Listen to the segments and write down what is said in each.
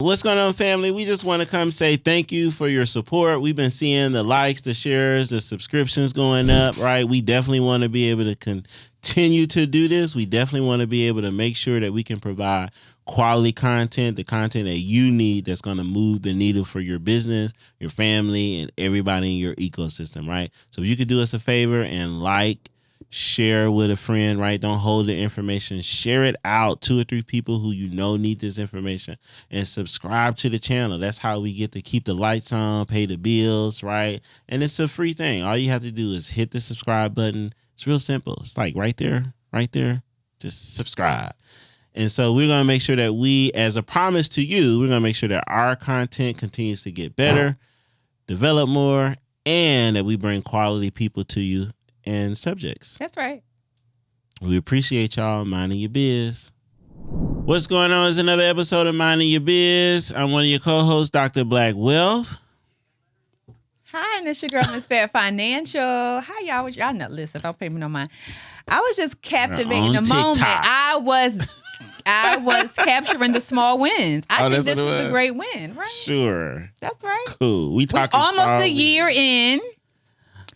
What's going on, family? We just want to come say thank you for your support. We've been seeing the likes, the shares, the subscriptions going up, right? We definitely want to be able to continue to do this. We definitely want to be able to make sure that we can provide quality content, the content that you need that's going to move the needle for your business, your family, and everybody in your ecosystem, right? So if you could do us a favor and share with a friend, right? Don't hold the information. Share it out. 2 or 3 people who you know need this information, and subscribe to the channel. That's how we get to keep the lights on, pay the bills, right? And it's a free thing. All you have to do is hit the subscribe button. It's real simple. It's like right there. Just subscribe. And so we're going to make sure that we, as a promise to you, we're going to make sure that our content continues to get better, develop more, and that we bring quality people to you and subjects. That's right. We appreciate y'all minding your biz. What's going on is another episode of Minding Your Biz. I'm one of your co-hosts, Dr. Blackwealth. Hi, and it's your girl, Miss Fabfinancial. Hi, y'all. Y'all know, listen, don't pay me no mind. I was just captivating the moment. I was capturing the small wins. I think this is a great win, right? Sure. That's right. Cool. We're almost a year in.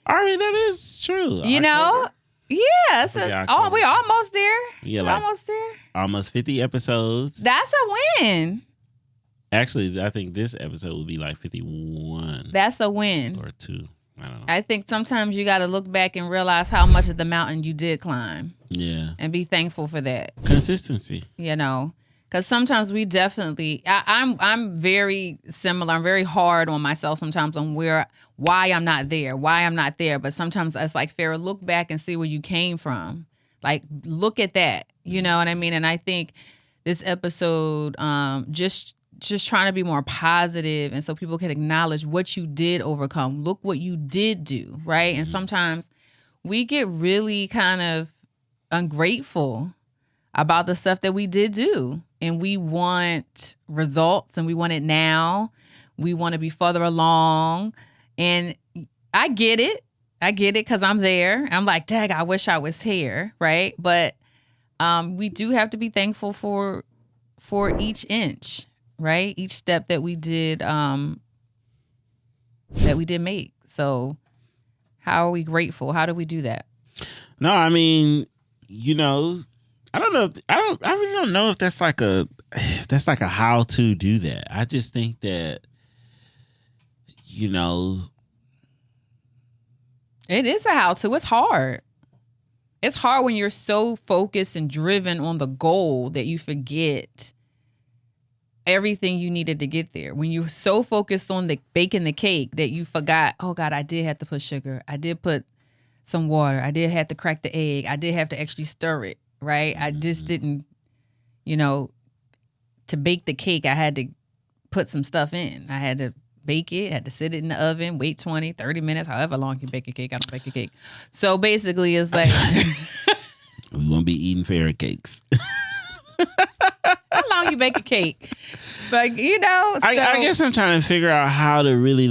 All right, that is true. You know? Yeah. We're almost there. Yeah, almost there. Almost 50 episodes. That's a win. Actually, I think this episode will be like 51. That's a win. Or 2. I don't know. I think sometimes you got to look back and realize how much of the mountain you did climb. Yeah. And be thankful for that. Consistency. You know? Because sometimes we definitely, I'm very similar. I'm very hard on myself sometimes on why I'm not there. But sometimes it's like, Farrah, look back and see where you came from. Like, look at that. You know what I mean? And I think this episode, just trying to be more positive, and so people can acknowledge what you did overcome. Look what you did do, right? Mm-hmm. And sometimes we get really kind of ungrateful about the stuff that we did do. And we want results, and we want it now. We want to be further along. And I get it because I'm there. I'm like, dang, I wish I was here, right? But we do have to be thankful for each inch, right? Each step that we did make. So how are we grateful? How do we do that? No, I mean, you know, I really don't know if that's like a how to do that. I just think that, you know, it is a how to. It's hard. It's hard when you're so focused and driven on the goal that you forget everything you needed to get there. When you're so focused on baking the cake that you forgot, oh God, I did have to put sugar. I did put some water. I did have to crack the egg. I did have to actually stir it. Right? I just didn't, you know, to bake the cake, I had to put some stuff in. I had to bake it, had to sit it in the oven, wait 20, 30 minutes, however long you bake a cake. I don't bake a cake. So basically it's like... We won't be eating Farrah cakes. How long you bake a cake? But, you know... So, I guess I'm trying to figure out how to really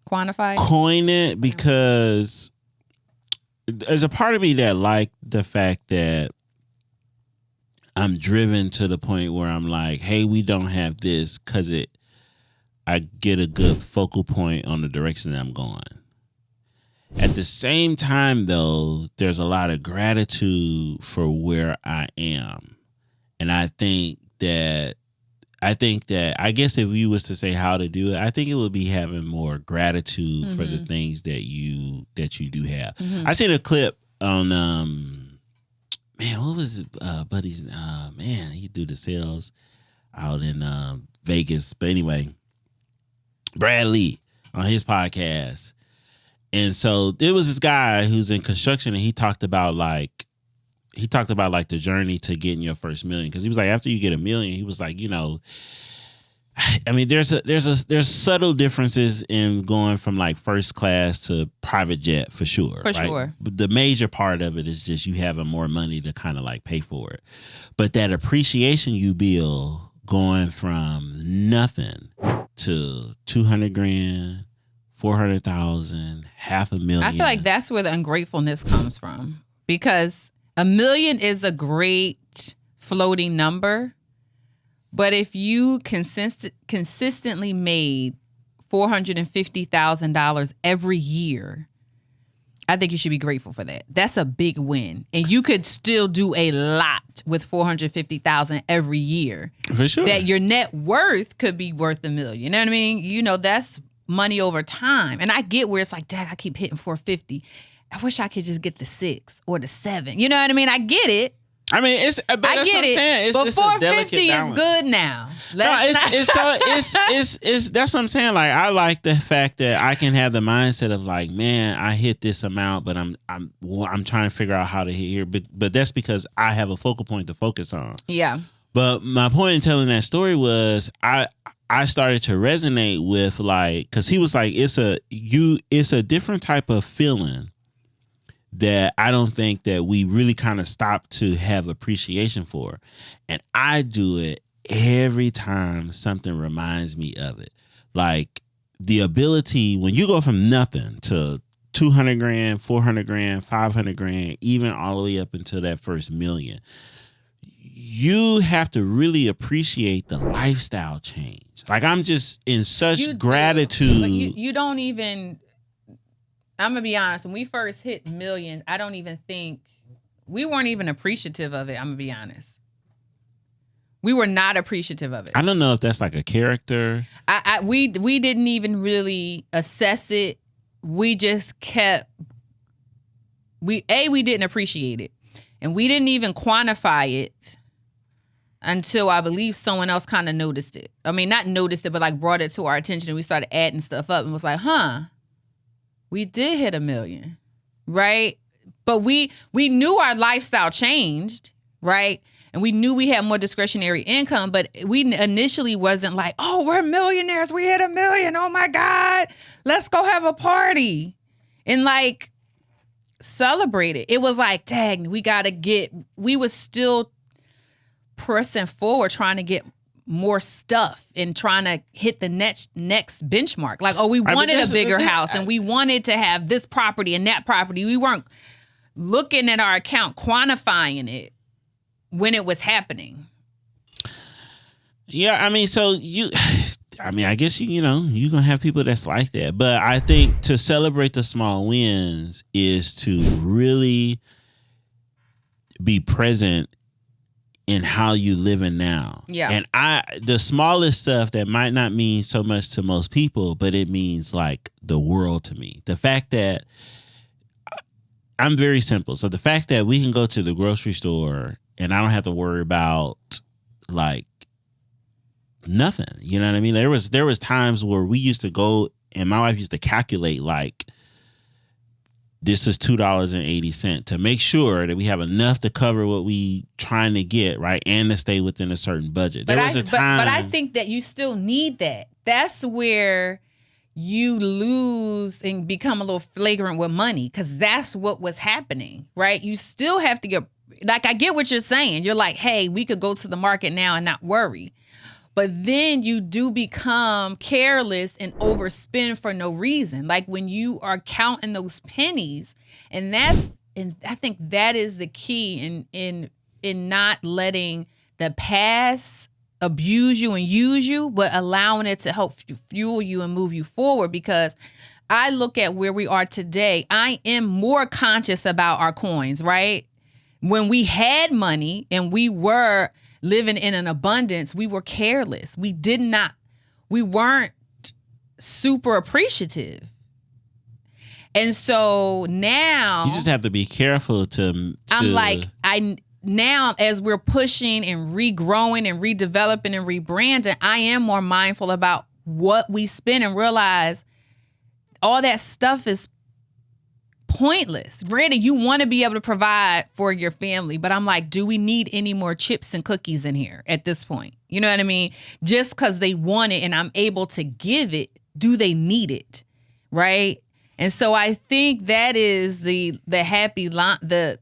coin it, because... There's a part of me that like the fact that I'm driven to the point where I'm like, hey, we don't have this, because I get a good focal point on the direction that I'm going. At the same time, though, there's a lot of gratitude for where I am. And I guess if you was to say how to do it, I think it would be having more gratitude for the things that you do have. Mm-hmm. I seen a clip on what was it? Buddy's he do the sales out in Vegas. But anyway, Brad Lee on his podcast. And so there was this guy who's in construction, and he talked about the journey to getting your first million. Because he was like, after you get $1 million, he was like, you know, I mean, there's subtle differences in going from like first class to private jet for sure. Sure. But the major part of it is just you having more money to kind of like pay for it. But that appreciation you build going from nothing to 200 grand, 400,000, $500,000. I feel like that's where the ungratefulness comes from, because $1 million is a great floating number, But if you consistently made $450,000 every year, I think you should be grateful for that. That's a big win. And you could still do a lot with $450,000 every year. For sure. That your net worth could be worth $1 million. You know what I mean? You know, that's money over time. And I get where it's like, dang, I keep hitting 450. I wish I could just get the 6 or the 7. You know what I mean? I get it. I mean, I get it. But 450 is good now. That's what I'm saying. Like, I like the fact that I can have the mindset of like, man, I hit this amount, but I'm trying to figure out how to hit here. But that's because I have a focal point to focus on. Yeah. But my point in telling that story was I started to resonate with, like, because he was like, it's a different type of feeling that I don't think that we really kind of stop to have appreciation for. And I do it every time something reminds me of it. Like, the ability, when you go from nothing to 200 grand, 400 grand, 500 grand, even all the way up until that first million, you have to really appreciate the lifestyle change. Like, I'm just in such gratitude. But you don't even... I'm going to be honest. When we first hit millions, I don't even think we weren't even appreciative of it. I'm going to be honest. We were not appreciative of it. I don't know if that's like a character. We didn't even really assess it. We just kept, we didn't appreciate it. And we didn't even quantify it until I believe someone else kind of noticed it. I mean, not noticed it, but like brought it to our attention, and we started adding stuff up and was like, we did hit $1 million, right? But we knew our lifestyle changed, right? And we knew we had more discretionary income, but we initially wasn't like, oh, we're millionaires. We hit $1 million. Oh my God, let's go have a party and like celebrate it. It was like, dang, we was still pressing forward, trying to get more stuff and trying to hit the next benchmark. Like, oh, we wanted a bigger house and we wanted to have this property and that property. We weren't looking at our account, quantifying it when it was happening. Yeah, I mean, I guess you're going to have people that's like that. But I think to celebrate the small wins is to really be present in how you living now. Yeah. And the smallest stuff that might not mean so much to most people, but it means like the world to me. The fact that I'm very simple. So the fact that we can go to the grocery store and I don't have to worry about like nothing. You know what I mean? There was times where we used to go and my wife used to calculate like, this is $2.80 to make sure that we have enough to cover what we trying to get, right, and to stay within a certain budget. There was a time, but I think that you still need that. That's where you lose and become a little flagrant with money, because that's what was happening, right? You still have to get, like, I get what you're saying. You're like, hey, we could go to the market now and not worry. But then you do become careless and overspend for no reason. Like when you are counting those pennies, and I think that is the key in not letting the past abuse you and use you, but allowing it to help fuel you and move you forward. Because I look at where we are today, I am more conscious about our coins, right? When we had money and we were living in an abundance, we were careless. We weren't super appreciative. And so now you just have to be careful to I'm like, now as we're pushing and regrowing and redeveloping and rebranding, I am more mindful about what we spend and realize all that stuff is pointless. Granted, you want to be able to provide for your family, but I'm like, do we need any more chips and cookies in here at this point? You know what I mean? Just because they want it and I'm able to give it, do they need it? Right? And so I think that is the happy line, the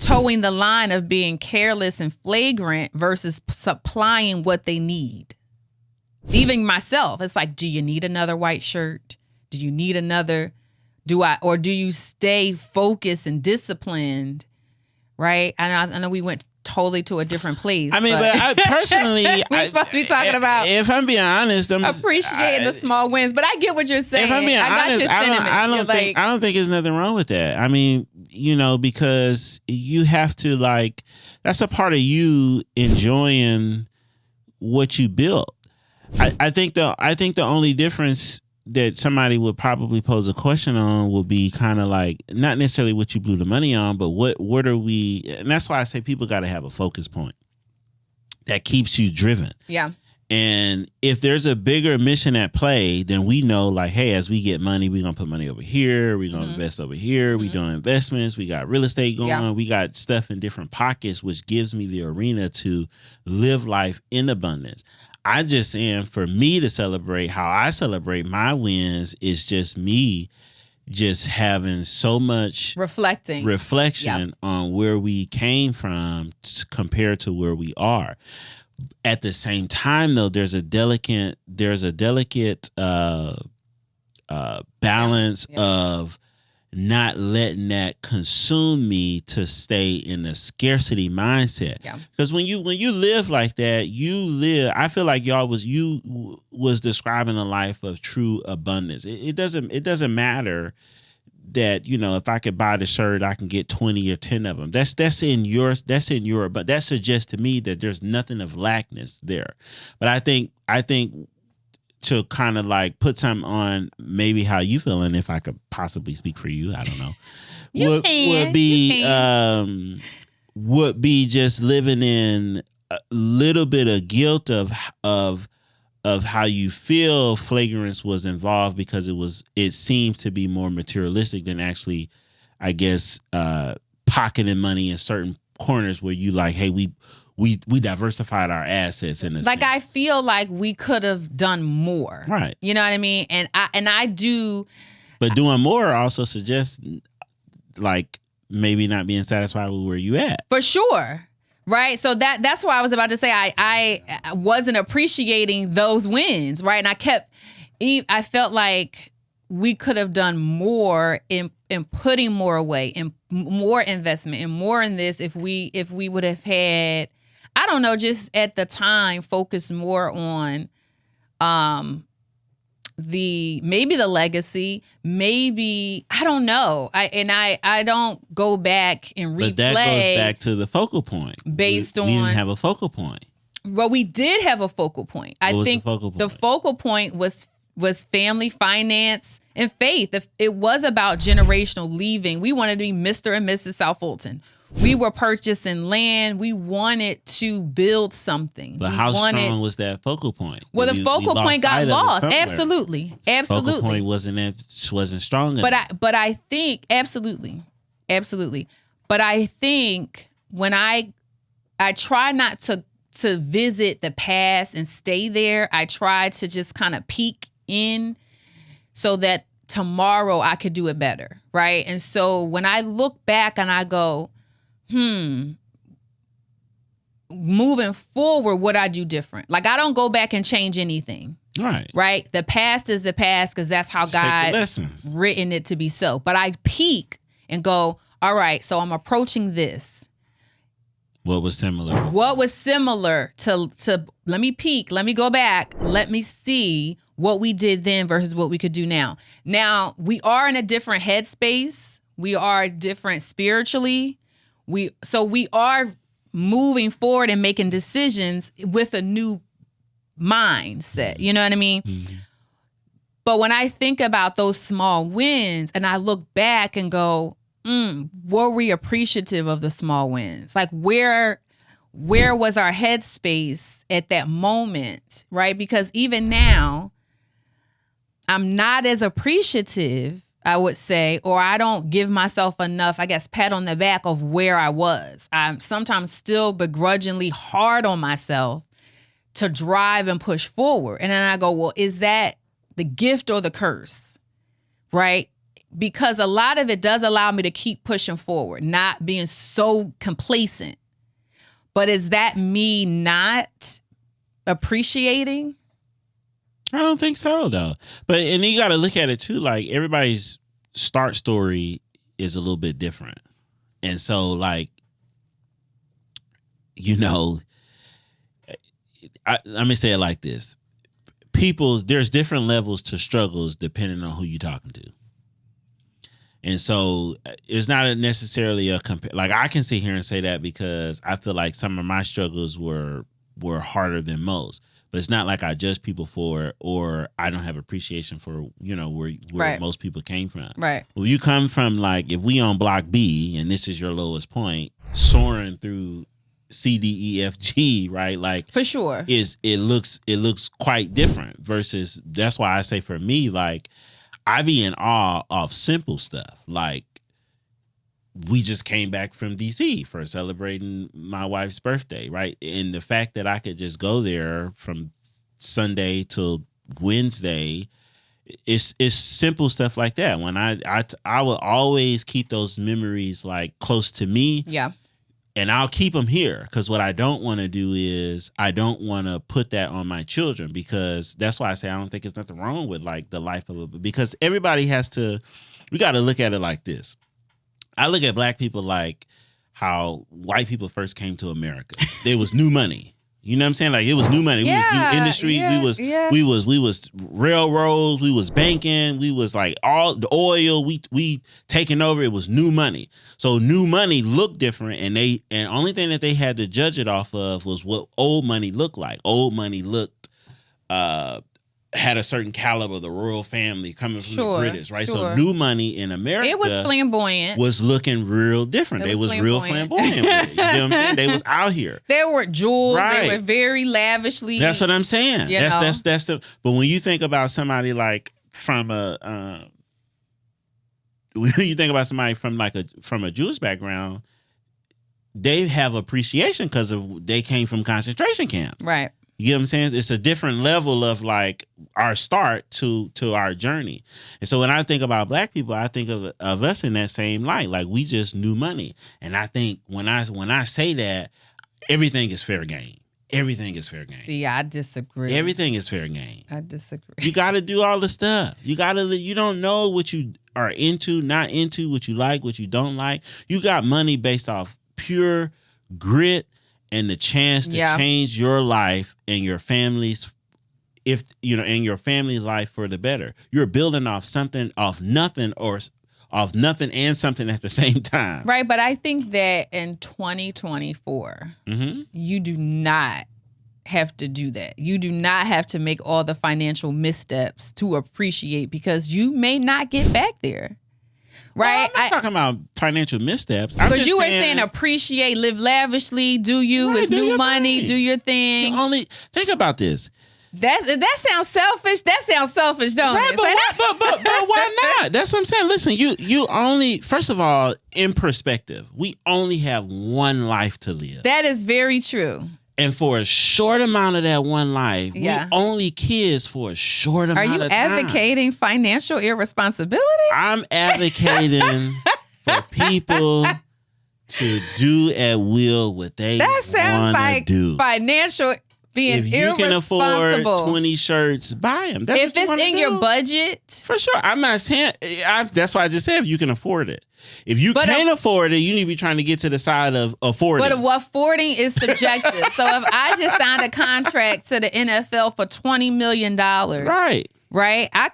towing the line of being careless and flagrant versus supplying what they need. Even myself, it's like, do you need another white shirt? Do you need another? Or do you stay focused and disciplined, right? I know we totally to a different place. I mean, but I personally, we're supposed to be talking about. If I'm being honest, I'm appreciating the small wins. But I get what you're saying. If I'm being honest, I don't think there's nothing wrong with that. I mean, because you have to that's a part of you enjoying what you built. I think the only difference that somebody would probably pose a question on will be kind of not necessarily what you blew the money on, but what are we, and that's why I say people got to have a focus point that keeps you driven. Yeah. And if there's a bigger mission at play, then we know hey, as we get money, we're going to put money over here. We're going to invest over here. We're doing investments. We got real estate going on. We got stuff in different pockets, which gives me the arena to live life in abundance. I just saying for me to celebrate how I celebrate my wins is just me just having so much reflection on where we came from compared to where we are. At the same time, though, there's a delicate balance of not letting that consume me to stay in a scarcity mindset. Because when you live like that, I feel like you was describing a life of true abundance. It doesn't matter that, if I could buy the shirt, I can get 20 or 10 of them. That's in your, but that suggests to me that there's nothing of lackness there. But I think to kind of put something on maybe how you feeling, if I could possibly speak for you, I don't know, would be just living in a little bit of guilt of how you feel flagrance was involved, because it seems to be more materialistic than actually, I guess, pocketing money in certain corners where you hey, we diversified our assets in this. I feel like we could have done more. Right. You know what I mean? And I do. But doing more also suggests maybe not being satisfied with where you at. For sure. Right. So that's why I was about to say I wasn't appreciating those wins. Right. And I felt like we could have done more in putting more away, and more investment, and more in this if we would have had, I don't know, just at the time focused more on maybe the legacy, maybe, I don't know. I don't go back and replay. But that goes back to the focal point. We didn't have a focal point. Well, we did have a focal point. I think the focal point was family, finance, and faith. It was about generational leaving. We wanted to be Mr. and Mrs. South Fulton. We were purchasing land. We wanted to build something. But how strong was that focal point? Well, the focal point got lost. Absolutely. Focal point wasn't strong enough. But I think absolutely. But I think when I try not to visit the past and stay there, I try to just kind of peek in so that tomorrow I could do it better, right? And so when I look back and I go, moving forward, what I do different? I don't go back and change anything. Right. The past is the past, because that's how God written it to be so. But I peek and go, all right, so I'm approaching this. What was similar to let me peek, let me go back, let me see what we did then versus what we could do now. Now, we are in a different headspace. We are different spiritually. We are moving forward and making decisions with a new mindset. You know what I mean? Mm-hmm. But when I think about those small wins and I look back and go, were we appreciative of the small wins? Where was our headspace at that moment, right? Because even now, I'm not as appreciative, I would say, or I don't give myself enough, I guess, pat on the back of where I was. I'm sometimes still begrudgingly hard on myself to drive and push forward. And then I go, well, is that the gift or the curse, right? Because a lot of it does allow me to keep pushing forward, not being so complacent. But is that me not appreciating? I don't think so, though. And you got to look at it too. Everybody's start story is a little bit different. And so let me say it like this. There's different levels to struggles depending on who you're talking to. And so it's not necessarily like I can sit here and say that because I feel like some of my struggles were harder than most. But it's not like I judge people for it or I don't have appreciation for, where right. most people came from. Right. Well, you come from like, if we on block B and this is your lowest point, soaring through C, D, E, F, G, right? Like for sure, it looks quite different versus. That's why I say for me, like I be in awe of simple stuff. Like we just came back from DC for celebrating my wife's birthday, right? And the fact that I could just go there from Sunday till Wednesday, it's simple stuff like that. When I will always keep those memories like close to me. Yeah. And I'll keep them here because what I don't want to do is I don't want to put that on my children because that's why I say I don't think there's nothing wrong with like the life of it because everybody we got to look at it like this. I look at black people like how white people first came to America. There was new money. You know what I'm saying? Like it was new money. We was new industry. Yeah, we was railroads. We was banking. We was like all the oil. We taking over. It was new money. So new money looked different, and only thing that they had to judge it off of was what old money looked like. Old money looked had a certain caliber, the royal family coming from the British, right? So new money in America, it was flamboyant, was looking real different. They was real flamboyant with it. You know what I'm saying? They was out here. They were jewels. Right. They were very lavishly. That's what I'm saying. That's the. But when you think about somebody like from when you think about somebody from a Jewish background, they have appreciation because they came from concentration camps, right? You get what I'm saying? It's a different level of like our start to our journey. And so when I think about black people, I think of us in that same light. Like we just knew money. And I think when I say that, everything is fair game. Everything is fair game. See, I disagree. Everything is fair game. I disagree. You got to do all the stuff. You don't know what you are into, not into, what you like, what you don't like. You got money based off pure grit and the chance to change your life and your family's, and your family's life for the better. You're building off something, off nothing and something at the same time. Right, but I think that in 2024, you do not have to do that. You do not have to make all the financial missteps to appreciate because you may not get back there. Right, well, I'm not talking about financial missteps. Because you were saying appreciate, live lavishly, do you? Right, it's new money, do your thing. Think about this. That sounds selfish. That sounds selfish, don't it? But why not? That's what I'm saying. Listen, you only, first of all, in perspective, we only have one life to live. That is very true. And for a short amount of that one life, we only kids for a short amount of time. Are you advocating financial irresponsibility? I'm advocating for people to do at will what they want to do. That sounds like financial being irresponsible. If you can afford 20 shirts, buy them. If it's in your budget. For sure. I'm not saying, that's why I just said if you can afford it. If you can't afford it, you need to be trying to get to the side of affording. But affording is subjective. So if I just signed a contract to the NFL for $20 million, right, I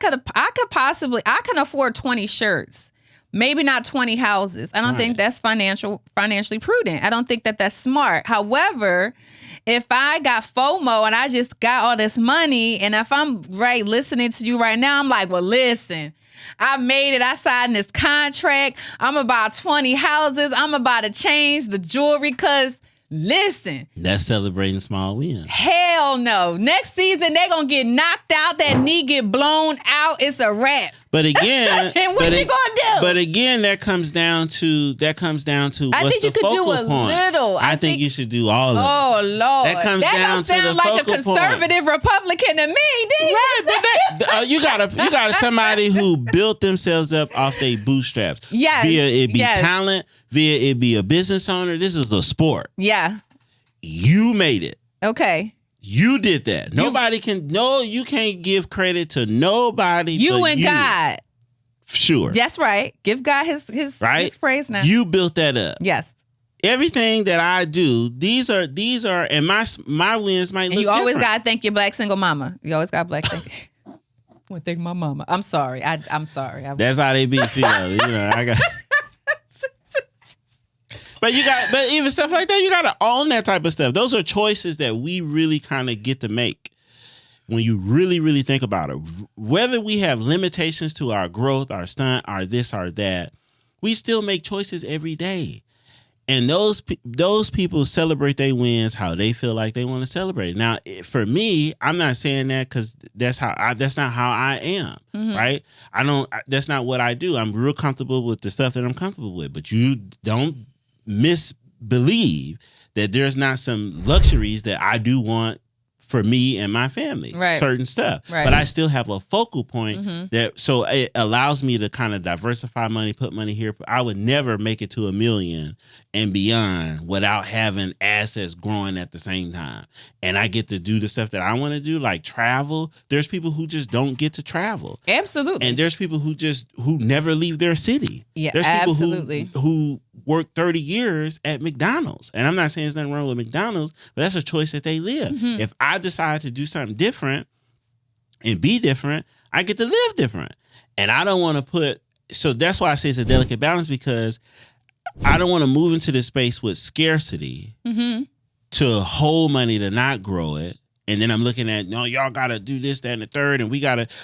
can afford 20 shirts, maybe not 20 houses. I don't think that's financially prudent. I don't think that that's smart. However, if I got FOMO and I just got all this money, and if I'm listening to you right now, I'm like, well, listen. I made it. I signed this contract. I'm about 20 houses. I'm about to change the jewelry because, listen. That's celebrating small wins. Hell no. Next season, they're going to get knocked out. That knee get blown out. It's a wrap. But again. And what you going to do? But again, that comes down to what's the focal point. Little. I think you should do all of it. Oh, Lord. That comes down to the focal point. That don't sound like a conservative Republican to me. Right, but you got somebody who built themselves up off their bootstraps. Yes. Via it be talent, via it be a business owner. This is a sport. Yeah. You made it. Okay. You did that. You can't give credit to nobody. You and God. Sure. That's right. Give God his praise now. You built that up. Yes. everything that I do, these are, and my wins might look And you always different. gotta thank your black single mama. You always got black thank. I want to thank my mama. I'm sorry. I'm sorry. That's how they be too. I got. But even stuff like that, you gotta own that type of stuff. Those are choices that we really kind of get to make when you really, really think about it. Whether we have limitations to our growth, our stunt, our this, or that, we still make choices every day. And those people celebrate their wins how they feel like they want to celebrate. Now, for me, I'm not saying that because that's not how I am, right? That's not what I do. I'm real comfortable with the stuff that I'm comfortable with. But you don't misbelieve that there's not some luxuries that I do want for me and my family, right. Certain stuff. Right. But I still have a focal point so it allows me to kind of diversify money, put money here. I would never make it to $1 million and beyond without having assets growing at the same time. And I get to do the stuff that I want to do, like travel. There's people who just don't get to travel. Absolutely. And there's people who never leave their city. Yeah, there's people absolutely. who work 30 years at McDonald's. And I'm not saying there's nothing wrong with McDonald's, but that's a choice that they live. If I decide to do something different and be different, I get to live different. And I don't want to so that's why I say it's a delicate balance, because I don't want to move into this space with scarcity to hold money to not grow it. And then I'm looking at, no, y'all got to do this, that, and the third. And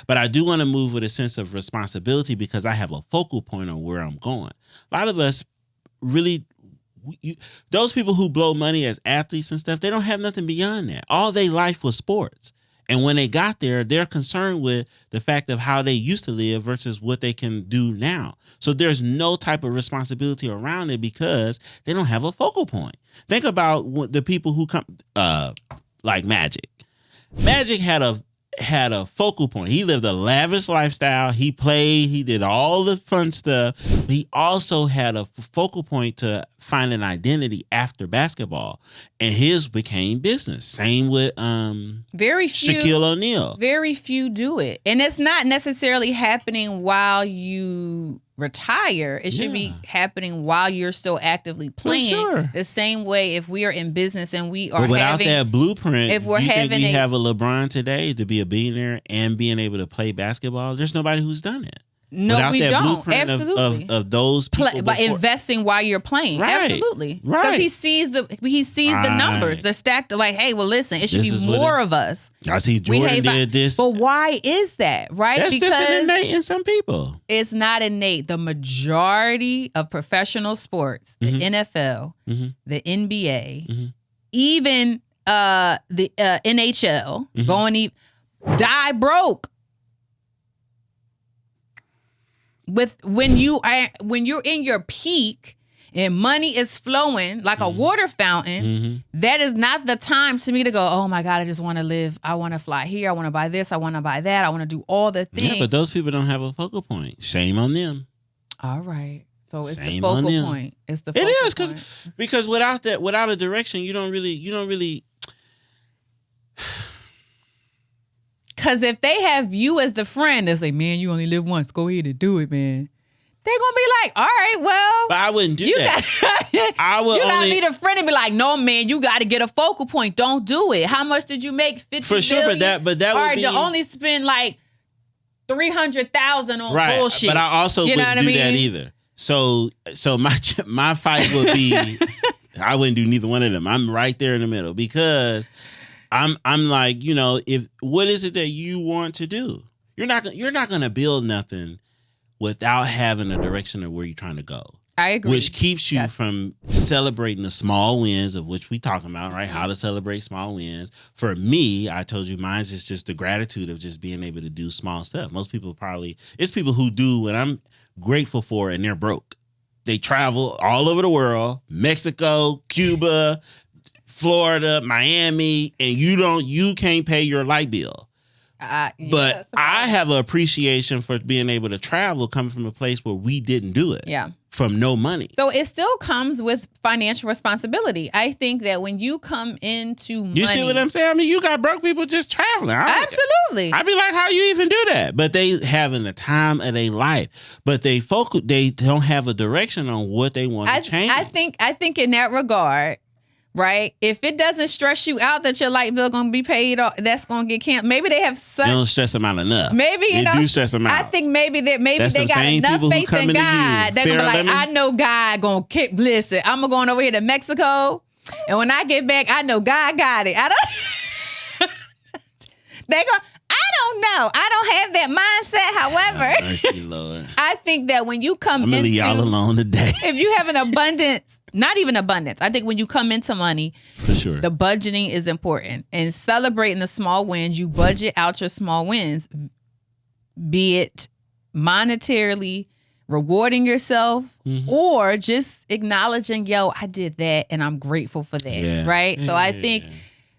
but I do want to move with a sense of responsibility because I have a focal point on where I'm going. A lot of us really, those people who blow money as athletes and stuff, they don't have nothing beyond that. All their life was sports. And when they got there, they're concerned with the fact of how they used to live versus what they can do now. So there's no type of responsibility around it because they don't have a focal point. Think about the people who come, like Magic. Magic had a focal point. He lived a lavish lifestyle. He played. He did all the fun stuff. But he also had a focal point to find an identity after basketball, and his became business. Same with very few Shaquille O'Neal. Very few do it, and it's not necessarily happening while you retire. It should be happening while you're still actively playing. Sure. The same way if we are in business and we are but without that blueprint, if we're you having think we have a LeBron today to be a billionaire and being able to play basketball? There's nobody who's done it. No, without we that don't. blueprint Absolutely. of those people by before. investing while you're playing. Right. Absolutely. Right. Because he sees the numbers. They're stacked like, hey, well, listen, it should be more of us. I see Jordan did this. But why is that? Right? That's because just innate in some people. It's not innate. The majority of professional sports, the NFL, the NBA, even the NHL, die broke. When you're in your peak and money is flowing like a water fountain, that is not the time to me to go, oh my God, I just want to live. I want to fly here. I want to buy this. I want to buy that. I want to do all the things. Yeah, but those people don't have a focal point. Shame on them. All right. So it's Shame the on focal them. point. It's the focal It is point. because without a direction, you don't really. Because if they have you as the friend, they say, man, you only live once. Go ahead and do it, man. They're going to be like, all right, well. But I wouldn't do that. I would you got to only be the friend and be like, no, man, you got to get a focal point. Don't do it. How much did you make? 50 for sure, billion? but that all would right, be. to only spend like 300,000 on bullshit. But I also wouldn't do that either. So my fight would be, I wouldn't do neither one of them. I'm right there in the middle because I'm like, if what is it that you want to do? You're not going to build nothing without having a direction of where you're trying to go. I agree. Which keeps you from celebrating the small wins of which we talking about, right? How to celebrate small wins. For me, I told you mine's is just the gratitude of just being able to do small stuff. Most people it's people who do what I'm grateful for and they're broke. They travel all over the world, Mexico, Cuba, Florida, Miami, and you can't pay your light bill. But I have an appreciation for being able to travel coming from a place where we didn't do it. Yeah. From no money. So it still comes with financial responsibility. I think that when you come into money. You see what I'm saying? I mean, you got broke people just traveling. Absolutely. I'd be like, how you even do that? But they having the time of their life. But they don't have a direction on what they want to change. I think in that regard, right? If it doesn't stress you out that your light bill going to be paid, or that's going to get canceled. Maybe they have such. They don't stress them out enough. Maybe they do stress them out. I think maybe they got enough faith in God. They're gonna be like, I know God gonna keep. Listen, I'm going over here to Mexico, and when I get back, I know God got it. I don't. They go. I don't know. I don't have that mindset. However, mercy, Lord. I think that when you come I'm gonna leave y'all alone today. If you have an abundance. Not even abundance. I think when you come into money, for sure, the budgeting is important. And celebrating the small wins, you budget out your small wins, be it monetarily rewarding yourself or just acknowledging, yo, I did that and I'm grateful for that. Right? Yeah, so I think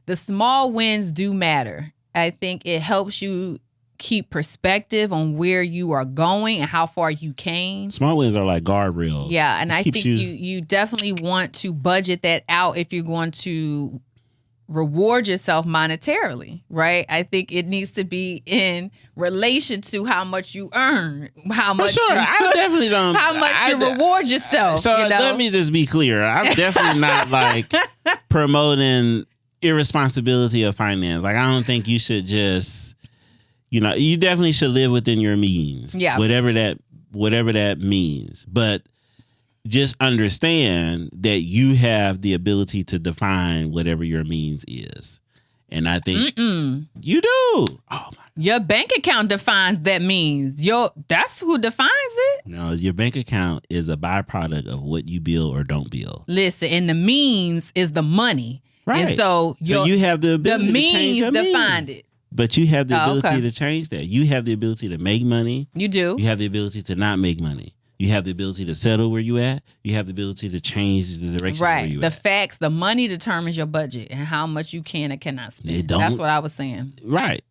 the small wins do matter. I think it helps you keep perspective on where you are going and how far you came. Small wins are like guardrails. Yeah, and I think you definitely want to budget that out if you're going to reward yourself monetarily, right? I think it needs to be in relation to how much you earn, how much. For sure, I definitely don't. How much you reward yourself. So let me just be clear. I'm definitely not like promoting irresponsibility of finance. Like, I don't think you should just. You definitely should live within your means. Yeah. Whatever that means. But just understand that you have the ability to define whatever your means is. And I think you do. Oh my. Your bank account defines that means. That's who defines it. No, your bank account is a byproduct of what you build or don't build. Listen, and the means is the money. Right. And so you have the ability to change your means. Defined it. But you have the ability to change that. You have the ability to make money. You do. You have the ability to not make money. You have the ability to settle where you at. You have the ability to change the direction where you at. Right. The facts, the money determines your budget and how much you can and cannot spend. That's what I was saying. Right.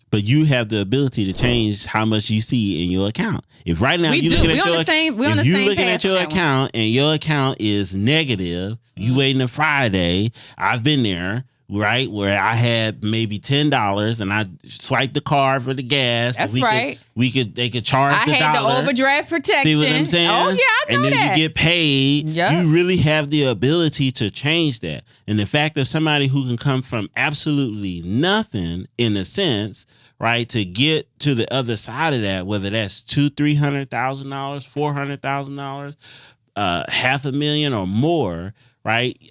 But you have the ability to change how much you see in your account. If right now you're looking at your account and your account is negative, you waiting a Friday. I've been there. Right, where I had maybe $10 and I swiped the card for the gas. That's right. They could charge the dollar. I had the overdraft protection. See what I'm saying? Oh yeah, I know that. And then you get paid. Yes. You really have the ability to change that. And the fact of somebody who can come from absolutely nothing, in a sense, right, to get to the other side of that, whether that's $200,000, $300,000, $400,000, $500,000 or more. Right,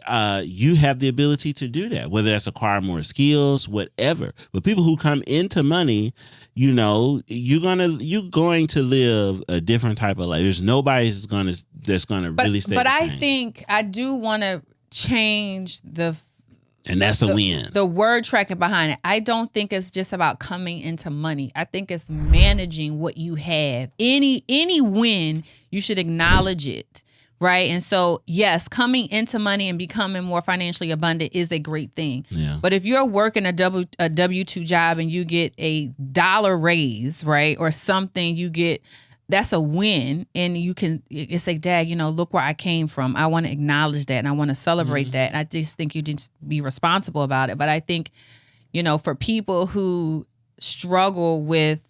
you have the ability to do that. Whether that's acquire more skills, whatever. But people who come into money, you're going to live a different type of life. There's nobody that's gonna really stay. But I think I do want to change and that's a win. The word tracking behind it. I don't think it's just about coming into money. I think it's managing what you have. Any win, you should acknowledge it. Right. And so, yes, coming into money and becoming more financially abundant is a great thing. Yeah. But if you're working a W-2 job and you get a $1 raise, right, or something, that's a win. And it's like, Dad, look where I came from. I want to acknowledge that and I want to celebrate that. And I just think you just be responsible about it. But I think, for people who struggle with,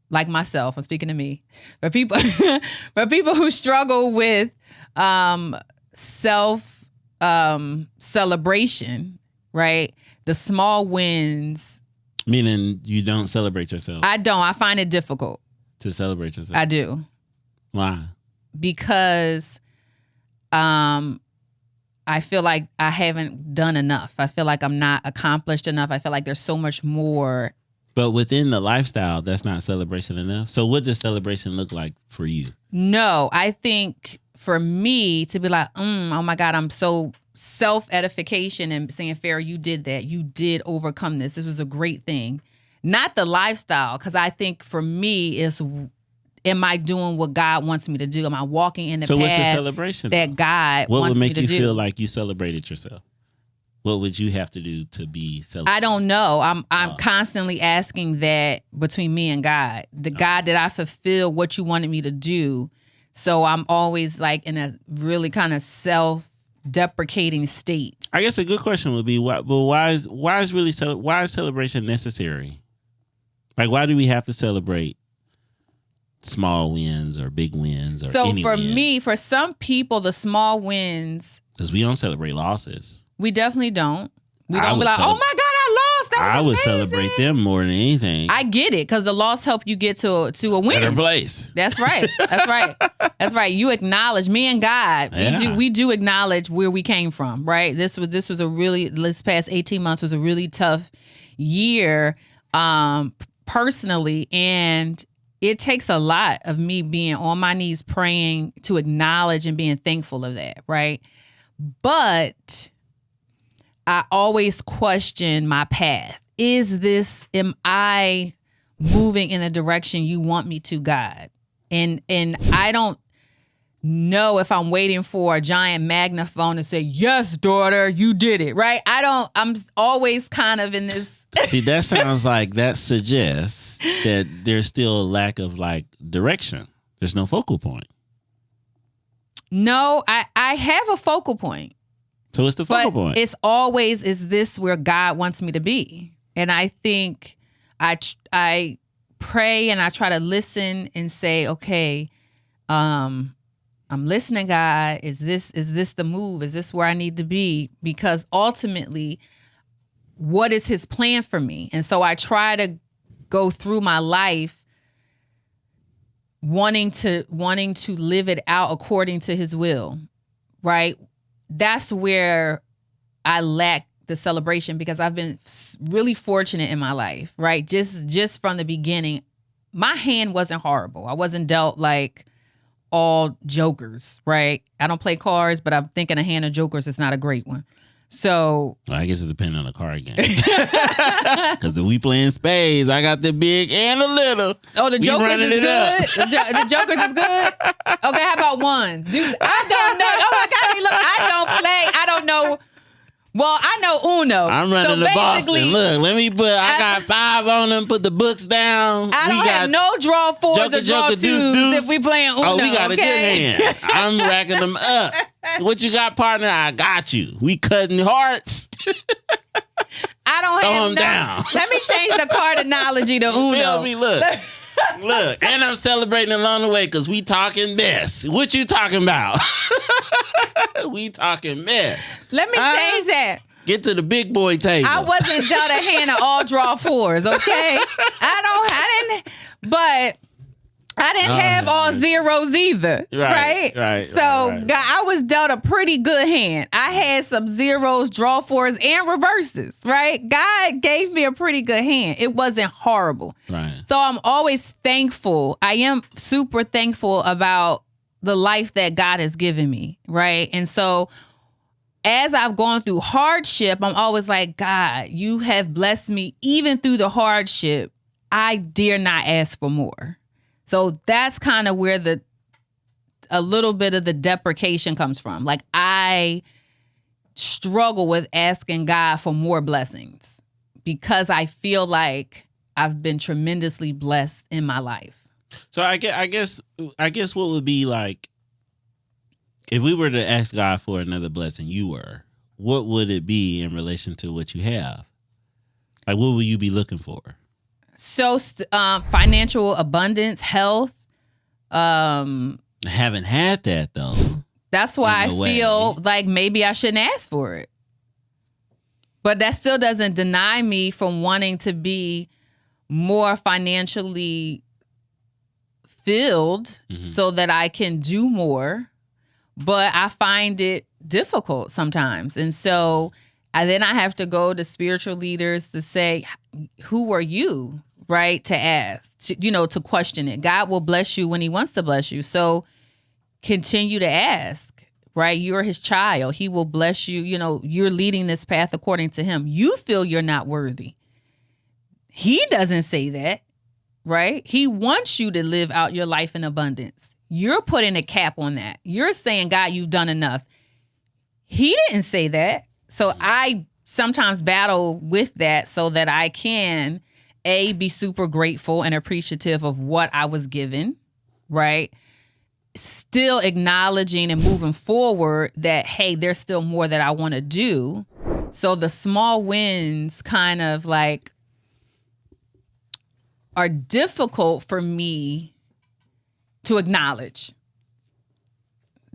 like myself, I'm speaking to me, for people who struggle with self celebration, right? The small wins. Meaning you don't celebrate yourself. I don't. I find it difficult to celebrate yourself. I do. Why? Because I feel like I haven't done enough. I feel like I'm not accomplished enough. I feel like there's so much more. But within the lifestyle, that's not celebration enough. So what does celebration look like for you? No, I think for me to be like, oh my God, I'm so self-edification and saying, Farrah, you did that. You did overcome this. This was a great thing. Not the lifestyle, because I think for me is, am I doing what God wants me to do? Am I walking in the path what's the celebration that God what wants would me make to you do? Feel like you celebrated yourself? What would you have to do to be celebrated? I don't know. I'm constantly asking that between me and God. God, did I fulfill what you wanted me to do? So I'm always like in a really kind of self-deprecating state. I guess a good question would be, why is celebration necessary? Like, why do we have to celebrate small wins or big wins or so any for win? me, for some people, the small wins, because we don't celebrate losses. We definitely don't. We don't be like, oh my God, I lost. That was would amazing. Celebrate them more than anything. I get it, because the loss help you get to a win. Better place. That's right. That's right. That's right. You acknowledge, me and God, we do acknowledge where we came from, right? This past 18 months was a really tough year personally, and it takes a lot of me being on my knees praying to acknowledge and being thankful of that, right? But I always question my path. Am I moving in the direction you want me to, God? And I don't know if I'm waiting for a giant magnaphone to say, yes, daughter, you did it, right? I'm always kind of in this. See, that sounds like that suggests that there's still a lack of like direction. There's no focal point. No, I have a focal point. So it's the focal point. It's always, is this where God wants me to be? And I think I pray and I try to listen and say, okay, I'm listening, God. Is this the move? Is this where I need to be? Because ultimately, what is his plan for me? And so I try to go through my life wanting to live it out according to his will, right? That's where I lack the celebration, because I've been really fortunate in my life, right? Just from the beginning, my hand wasn't horrible. I wasn't dealt like all jokers, right? I don't play cards, but I'm thinking a hand of jokers is not a great one. So well, I guess it depends on the card game. Because if we playing spades, I got the big and the little. Oh, the jokers is good. The jokers is good. Okay, how about one? Dude, I don't know. Oh my God, look, I don't play. I don't know. Well, I know Uno. I'm running to Boston. Look, I got 5 on them. Put the books down. I don't have no draw 4s or draw 2s if we playing Uno. Oh, we got a good hand. I'm racking them up. What you got, partner? I got you. We cutting hearts. I don't Throw have them down. Let me change the card analogy to Uno. Feel me? Look, and I'm celebrating along the way because we talking mess. What you talking about? We talking mess. Let me change that. Get to the big boy table. I wasn't dealt a hand of all draw 4s, okay? I didn't have all 0s either, right? So God, I was dealt a pretty good hand. I had some 0s, draw 4s, and reverses, right? God gave me a pretty good hand. It wasn't horrible. Right. So I'm always thankful. I am super thankful about the life that God has given me, right? And so as I've gone through hardship, I'm always like, God, you have blessed me even through the hardship. I dare not ask for more. So that's kind of where a little bit of the deprecation comes from. Like, I struggle with asking God for more blessings because I feel like I've been tremendously blessed in my life. So I guess what would be like, if we were to ask God for another blessing, what would it be in relation to what you have? Like, what would you be looking for? So financial abundance, health. I haven't had that though. That's why I feel like maybe I shouldn't ask for it. But that still doesn't deny me from wanting to be more financially filled so that I can do more. But I find it difficult sometimes. And so then I have to go to spiritual leaders to say, who are you, right? To ask, to question it. God will bless you when he wants to bless you. So continue to ask, right? You're his child. He will bless you. You're leading this path according to him. You feel you're not worthy. He doesn't say that, right? He wants you to live out your life in abundance. You're putting a cap on that. You're saying, God, you've done enough. He didn't say that. So I sometimes battle with that so that I can, be super grateful and appreciative of what I was given, right? Still acknowledging and moving forward that, hey, there's still more that I want to do. So the small wins kind of like are difficult for me to acknowledge.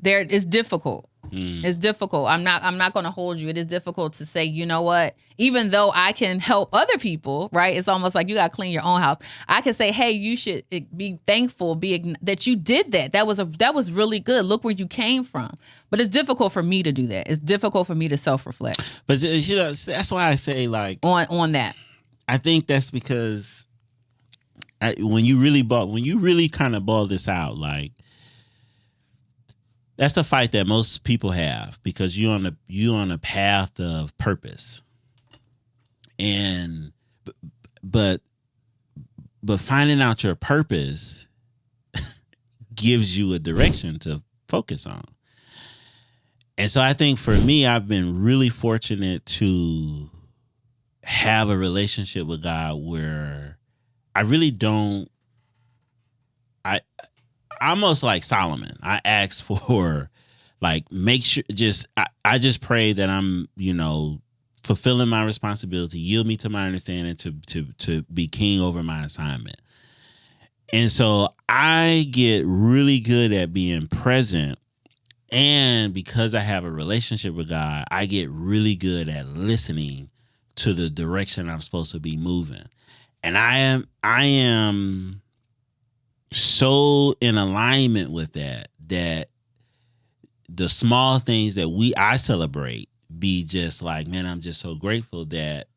It's difficult. It's difficult. I'm not going to hold you. It is difficult to say, you know what, even though I can help other people, right? It's almost like you got to clean your own house. I can say, hey, you should be thankful, that you did that. That was really good. Look where you came from. But it's difficult for me to do that. It's difficult for me to self-reflect. But that's why I say like on that. I think that's because when you really kind of ball this out, like, that's the fight that most people have, because you're on a path of purpose, but finding out your purpose gives you a direction to focus on. And so I think for me, I've been really fortunate to have a relationship with God where I really don't. Almost like Solomon, I ask for, like, make sure, I just pray that I'm, fulfilling my responsibility, yield me to my understanding to be king over my assignment. And so I get really good at being present. And because I have a relationship with God, I get really good at listening to the direction I'm supposed to be moving. And I am so in alignment with that the small things that I celebrate be just like, man, I'm just so grateful that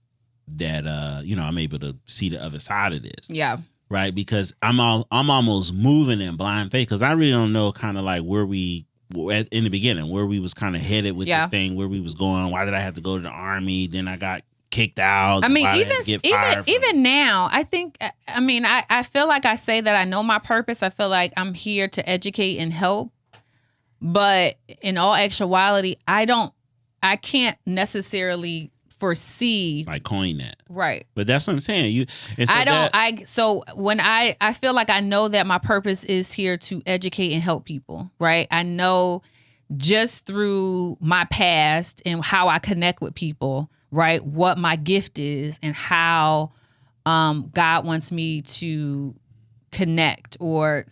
I'm able to see the other side of this. Yeah. Right. Because I'm almost moving in blind faith, because I really don't know kind of like where we in the beginning, where we was kind of headed with this thing, where we was going. Why did I have to go to the Army? Then I got kicked out. I mean, even now, I think, I feel like I say that I know my purpose. I feel like I'm here to educate and help. But in all actuality, I can't necessarily foresee. Like coin that. Right. But that's what I'm saying. So when I feel like I know that my purpose is here to educate and help people, right? I know just through my past and how I connect with people, right, what my gift is and how God wants me to connect or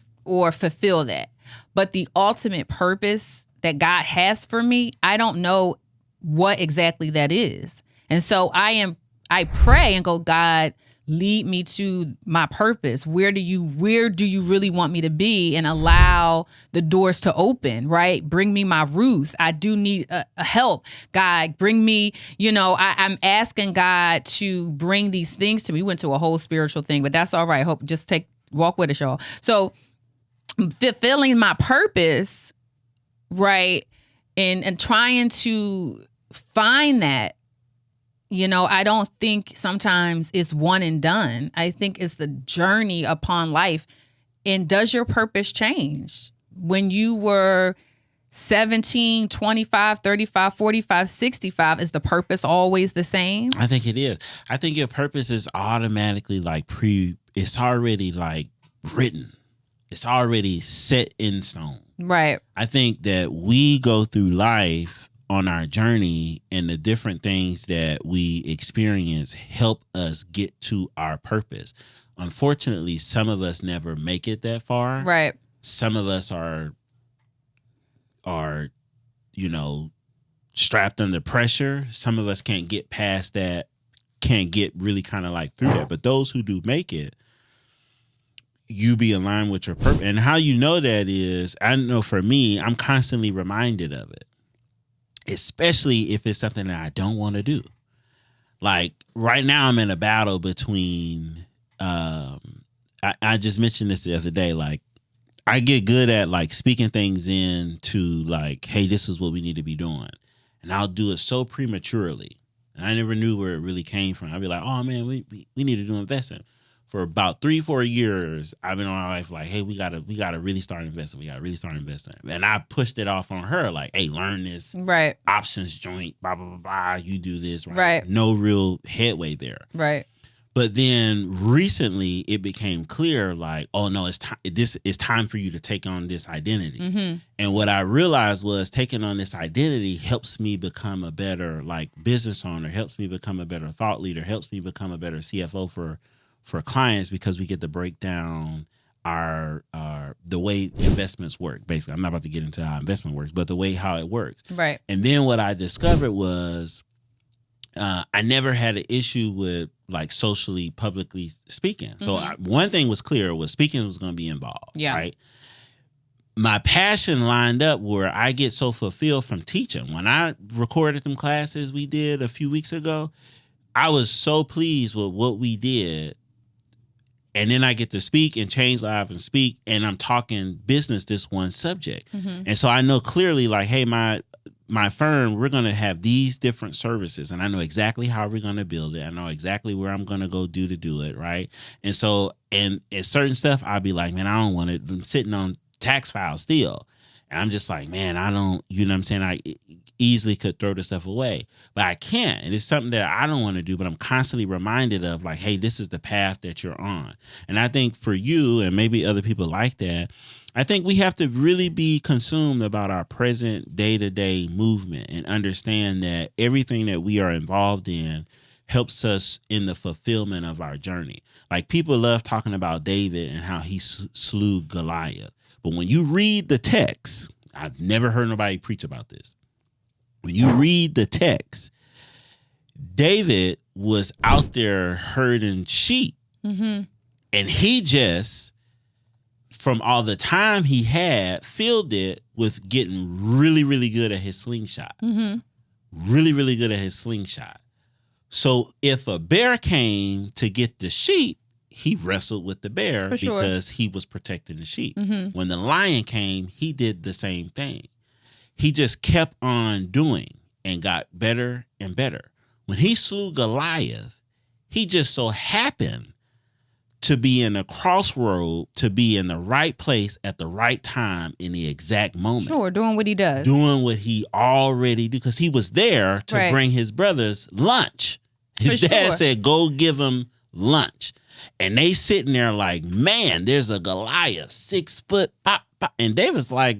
fulfill that. But the ultimate purpose that God has for me, I don't know what exactly that is. And so I pray and go, God, lead me to my purpose. Where do you really want me to be? And allow the doors to open, right? Bring me my Ruth. I do need a help. God, bring me, I'm asking God to bring these things to me. We went to a whole spiritual thing, but that's all right. Walk with us, y'all. So fulfilling my purpose, right? And trying to find that, I don't think sometimes it's one and done. I think it's the journey upon life. And does your purpose change? When you were 17, 25, 35, 45, 65, is the purpose always the same? I think it is. I think your purpose is automatically it's already like written. It's already set in stone. Right. I think that we go through life on our journey, and the different things that we experience help us get to our purpose. Unfortunately, some of us never make it that far. Right. Some of us are strapped under pressure. Some of us can't get past that, can't get really kind of like through that. But those who do make it, you be aligned with your purpose. And how you know that is, I know for me, I'm constantly reminded of it. Especially if it's something that I don't want to do. Like right now I'm in a battle between, I just mentioned this the other day, like I get good at like speaking things into like, hey, this is what we need to be doing. And I'll do it so prematurely. And I never knew where it really came from. I'd be like, oh man, we need to do investing. for about 3-4 years, I've been on my life like, hey, we gotta really start investing. We gotta really start investing. And I pushed it off on her, like, hey, learn this options joint, blah, blah, blah, blah. You do this, right? No real headway there. Right. But then recently it became clear, like, oh no, it's time for you to take on this identity. Mm-hmm. And what I realized was taking on this identity helps me become a better like business owner, helps me become a better thought leader, helps me become a better CFO for clients, because we get to break down our the way investments work. Basically, I'm not about to get into how investment works, but the way how it works. Right. And then what I discovered was I never had an issue with like socially, publicly speaking. So one thing was clear, was speaking was going to be involved. Yeah. Right. My passion lined up where I get so fulfilled from teaching. When I recorded them classes we did a few weeks ago, I was so pleased with what we did. And then I get to speak and change lives and speak, and I'm talking business, this one subject. Mm-hmm. And so I know clearly, like, hey, my firm, we're going to have these different services, and I know exactly how we're going to build it. I know exactly where I'm going to go to do it, right? And so, and certain stuff, I'll be like, man, I don't want it. I'm sitting on tax files still. And I'm just like, man, I don't, you know what I'm saying? I easily could throw the stuff away, but I can't. And it's something that I don't want to do, but I'm constantly reminded of like, hey, this is the path that you're on. And I think for you and maybe other people like that, I think we have to really be consumed about our present day-to-day movement and understand that everything that we are involved in helps us in the fulfillment of our journey. Like people love talking about David and how he slew Goliath. But when you read the text, I've never heard nobody preach about this. When you read the text, David was out there herding sheep. Mm-hmm. And he just, from all the time he had, filled it with getting really, really good at his slingshot. Mm-hmm. Really, really good at his slingshot. So if a bear came to get the sheep, he wrestled with the bear because he was protecting the sheep. Mm-hmm. When the lion came, he did the same thing. He just kept on doing and got better and better. When he slew Goliath, he just so happened to be in a crossroad, to be in the right place at the right time in the exact moment. Sure, doing what he does. Doing what he already do, because he was there to bring his brothers lunch. His dad said, go give him lunch. And they sitting there like, man, there's a Goliath, 6 foot, pop, pop. And David's like,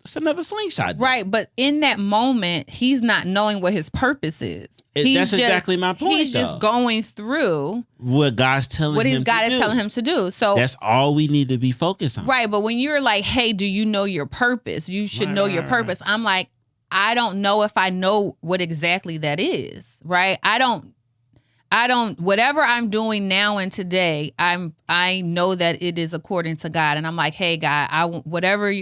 it's another slingshot. Right, but in that moment, he's not knowing what his purpose is. That's exactly my point. He's just going through what God's telling him to do. What his God is telling him to do. So that's all we need to be focused on. Right, but when you're like, hey, do you know your purpose? You should know your purpose. I'm like, I don't know if I know what exactly that is, right? I don't, whatever I'm doing now and today, I know that it is according to God. And I'm like, hey, God, whatever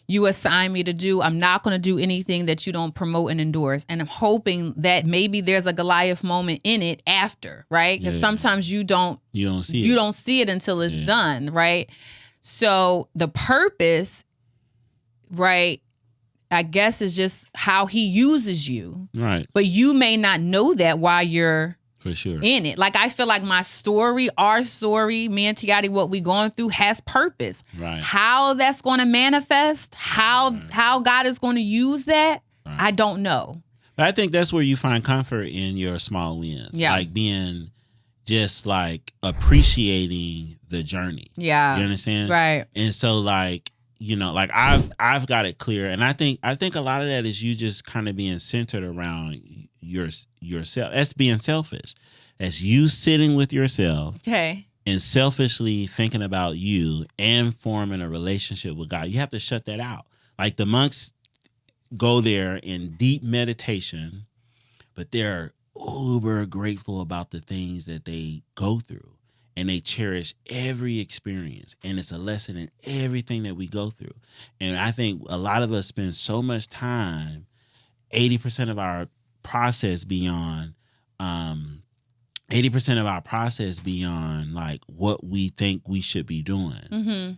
you assign me to do, I'm not going to do anything that you don't promote and endorse. And I'm hoping that maybe there's a Goliath moment in it after, right? Because sometimes you don't see it until it's done, right? So the purpose, right, I guess is just how he uses you. Right. But you may not know that while you're for sure in it. Like I feel like my story, our story, me and Tiati, what we going through has purpose. Right. How that's going to manifest, how God is going to use that, I don't know. But I think that's where you find comfort in your small wins. Yeah. Like being just like appreciating the journey. Yeah. You understand? Right. And so like, you know, like I've got it clear. And I think a lot of that is you just kind of being centered around yourself. That's being selfish. That's you sitting with yourself. Okay. And selfishly thinking about you and forming a relationship with God. You have to shut that out. Like the monks go there in deep meditation, but they're uber grateful about the things that they go through. And they cherish every experience. And it's a lesson in everything that we go through. And I think a lot of us spend so much time, 80% of our process beyond like what we think we should be doing. Mm-hmm.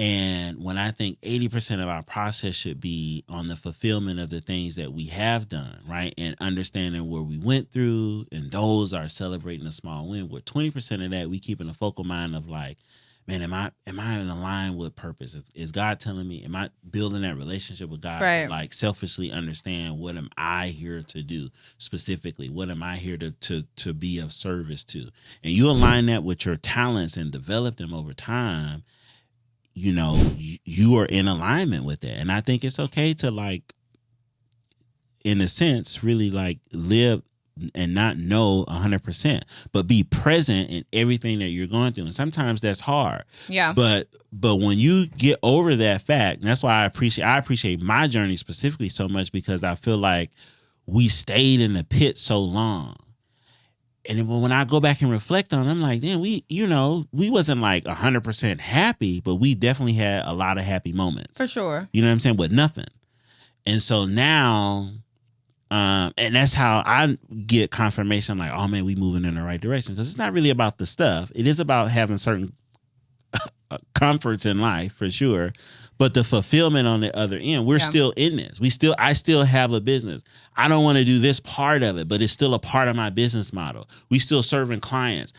And when I think 80% of our process should be on the fulfillment of the things that we have done, right? And understanding where we went through, and those are celebrating a small win. With 20% of that, we keep in a focal mind of like, man, am I in line with purpose? Is God telling me, am I building that relationship with God? Right. Like selfishly understand, what am I here to do specifically? What am I here to be of service to? And you align that with your talents and develop them over time. You know, you are in alignment with that. And I think it's okay to, like, in a sense, really like live and not know 100%, but be present in everything that you're going through. And sometimes that's hard. Yeah. But when you get over that fact, and that's why I appreciate my journey specifically so much, because I feel like we stayed in the pit so long. And then when I go back and reflect on it, I'm like, damn, we wasn't like 100% happy, but we definitely had a lot of happy moments. For sure. You know what I'm saying? With nothing. And so now, and that's how I get confirmation. I'm like, oh man, we moving in the right direction. Because it's not really about the stuff. It is about having certain comforts in life, for sure. But the fulfillment on the other end, we're still in this. I still have a business. I don't want to do this part of it, but it's still a part of my business model. We still serving clients.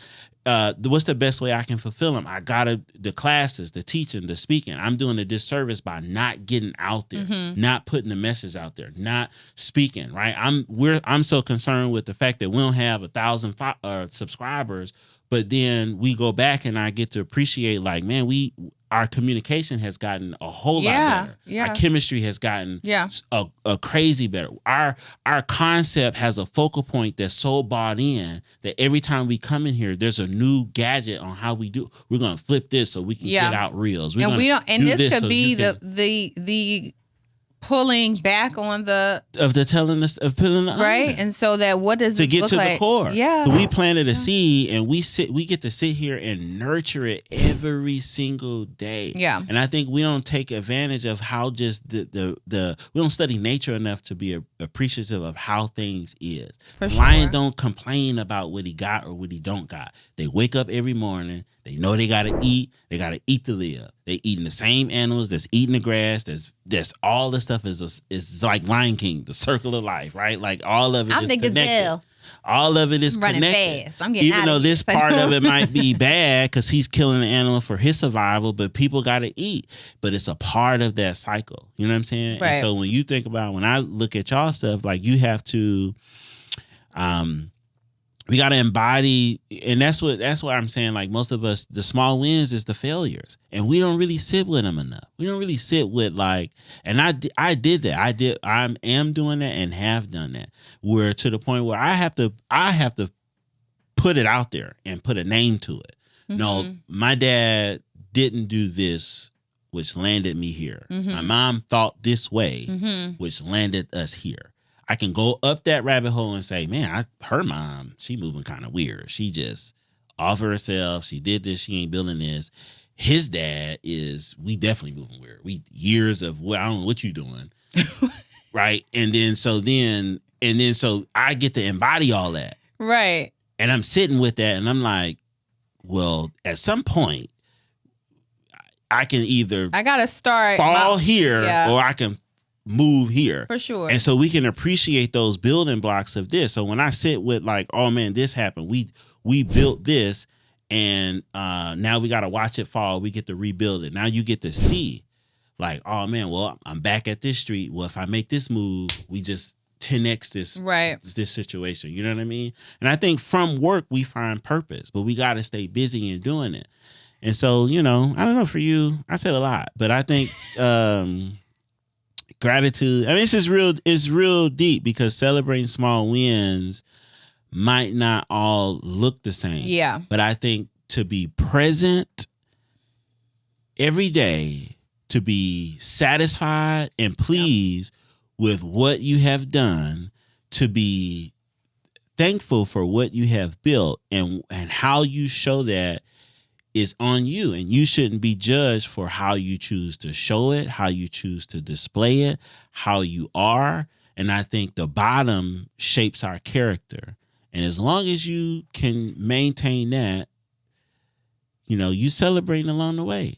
What's the best way I can fulfill them? The classes, the teaching, the speaking. I'm doing a disservice by not getting out there, not putting the message out there, not speaking. Right? I'm so concerned with the fact that we don't have 1,000 subscribers, but then we go back and I get to appreciate, like, man, our communication has gotten a whole lot better. Yeah. Our chemistry has gotten a crazy better. Our concept has a focal point that's so bought in that every time we come in here, there's a new gadget on how we do. We're gonna flip this so we can get out reels. And this could be the pulling back on the pulling the right, onion. And so that what does to this get look to like? the core? Yeah, so we planted a seed, and we get to sit here and nurture it every single day. Yeah, and I think we don't take advantage of how just we don't study nature enough to be appreciative of how things is. For Lion sure. don't complain about what he got or what he don't got. They wake up every morning. They know they gotta eat. They gotta eat to live. They eating the same animals that's eating the grass. That's all the stuff is like Lion King, the circle of life, right? Like all of it is connected. Gazelle. All of it is running connected. fast. I'm getting Even out though of this here. part of it might be bad because he's killing an animal for his survival, but people gotta eat. But it's a part of that cycle. You know what I'm saying? Right. And so when you think about, when I look at y'all stuff, like you have to we got to embody, and that's what I'm saying. Like most of us, the small wins is the failures, and we don't really sit with them enough. We don't really sit with like, and I did that. I am doing that and have done that. Where to the point where I have to put it out there and put a name to it. Mm-hmm. No, my dad didn't do this, which landed me here. Mm-hmm. My mom thought this way, which landed us here. I can go up that rabbit hole and say, man, her mom, she moving kind of weird. She just off of herself. She did this. She ain't building this. His dad we definitely moving weird. We years of I don't know what you doing. Right. And then so I get to embody all that. Right. And I'm sitting with that and I'm like, well, at some point I can either I got to start fall here or I can move here. For sure. And so we can appreciate those building blocks of this. So when I sit with like, oh man, this happened. We built this and now we got to watch it fall. We get to rebuild it. Now you get to see like, oh man, well, I'm back at this street. Well, if I make this move, we just 10x this situation. You know what I mean? And I think from work, we find purpose, but we got to stay busy in doing it. And so, I don't know for you, I said a lot, but I think, gratitude. I mean, it's real deep because celebrating small wins might not all look the same. Yeah. But I think to be present every day, to be satisfied and pleased with what you have done, to be thankful for what you have built and how you show that is on you, and you shouldn't be judged for how you choose to show it, how you choose to display it, how you are. And I think the bottom shapes our character. And as long as you can maintain that, you celebrating along the way.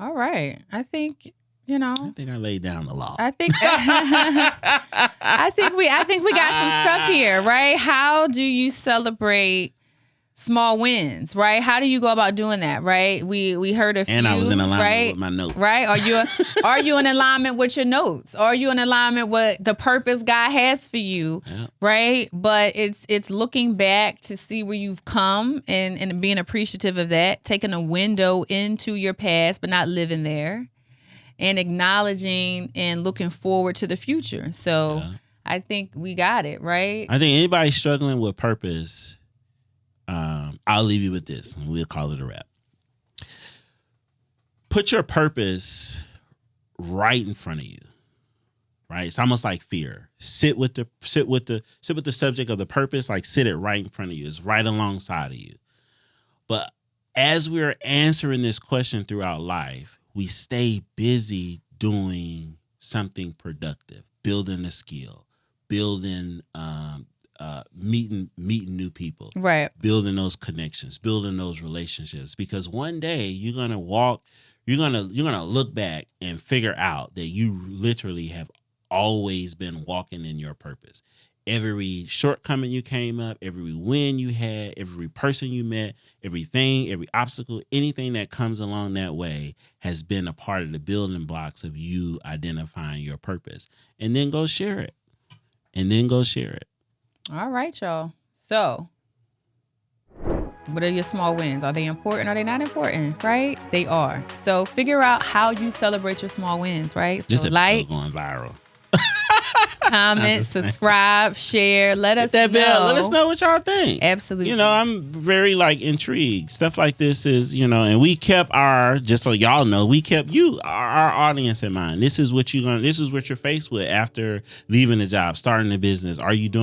All right. I think, I think I laid down the law. I think I think we got some stuff here, right? How do you celebrate small wins, right? How do you go about doing that, right? We heard a few, and I was in alignment right? with my notes. Right? Are you in alignment with your notes? Are you in alignment with the purpose God has for you? Yeah. Right? But it's looking back to see where you've come and being appreciative of that, taking a window into your past, but not living there, and acknowledging and looking forward to the future. So I think we got it, right? I think anybody struggling with purpose, I'll leave you with this, and we'll call it a wrap. Put your purpose right in front of you. Right? It's almost like fear. Sit with the subject of the purpose, like sit it right in front of you. It's right alongside of you. But as we're answering this question throughout life, we stay busy doing something productive, building a skill, building meeting new people, right? Building those connections, building those relationships. Because one day you're gonna look back and figure out that you literally have always been walking in your purpose. Every shortcoming you came up, every win you had, every person you met, everything, every obstacle, anything that comes along that way has been a part of the building blocks of you identifying your purpose. And then go share it. All right, y'all. So, what are your small wins? Are they important? Are they not important? Right? They are. So, figure out how you celebrate your small wins, right? So, this episode going viral. Comment, subscribe, share. Let us know. Let us know what y'all think. Absolutely. I'm very intrigued. Stuff like this is, and we kept just so y'all know, we kept our audience in mind. This is what you're faced with after leaving the job, starting a business. Are you doing